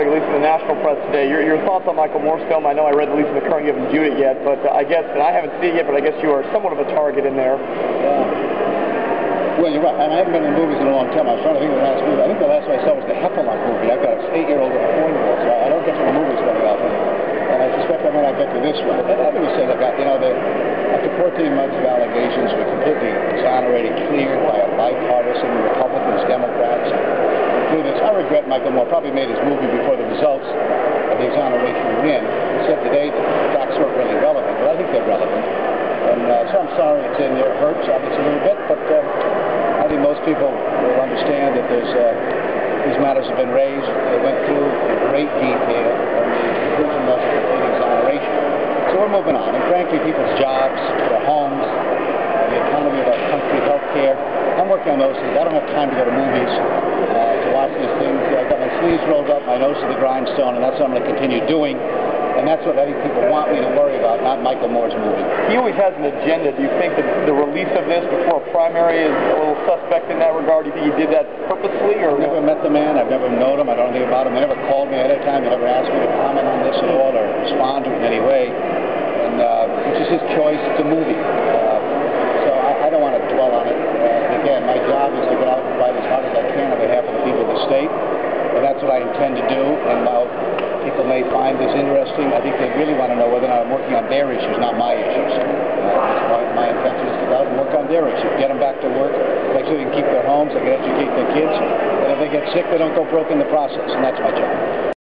At least in the national press today, your thoughts on Michael Moore's film. I know I read at least in the Current you haven't viewed it yet, but I guess, and I haven't seen it yet, but I guess you are somewhat of a target in there. Well, you're right, and I haven't been in movies in a long time. I was trying to think of the last movie. I think the last one I saw was the Heffalump movie. I've got an 8-year-old and a 4-year-old, so I don't get to the movies very often. And I suspect I may not get to this one. And I would say, look, after 14 months of allegations, we're completely exonerated, cleared by a bipartisan Republicans, Democrats, including, I regret Michael Moore probably made his movie before the results of the exoneration were in. He said today that the facts weren't really relevant, but I think they're relevant. And so I'm sorry it's in there. It hurts, obviously, a little bit, but I think most people will understand that these matters have been raised. They went through in great detail, and the conclusion was a complete exoneration. So we're moving on. And frankly, people's jobs, their homes, the economy of our country, health care, I'm working on those things. I don't have time to go to movies to watch these things. I've got my sleeves rolled up, my nose to the grindstone, and that's what I'm going to continue doing. And that's what I think people want me to worry about, not Michael Moore's movie. He always has an agenda. Do you think that the release of this before a primary is a little suspect in that regard? Do you think he did that purposely? Or I've never met the man. I've never known him. I don't know anything about him. He never called me ahead of time. He never asked me to comment on this at all or respond to it in any way. And it's just his choice. It's a movie. So I don't want to dwell on it. Again, my job is to get out and fight as hard as I can on behalf of the people of the state. And that's what I intend to do. And while people may find this interesting, I think they really want to know whether or not I'm working on their issues, not my issues. My intention is to go out and work on their issues, get them back to work, make sure they can keep their homes, they can educate their kids, and if they get sick, they don't go broke in the process, and that's my job.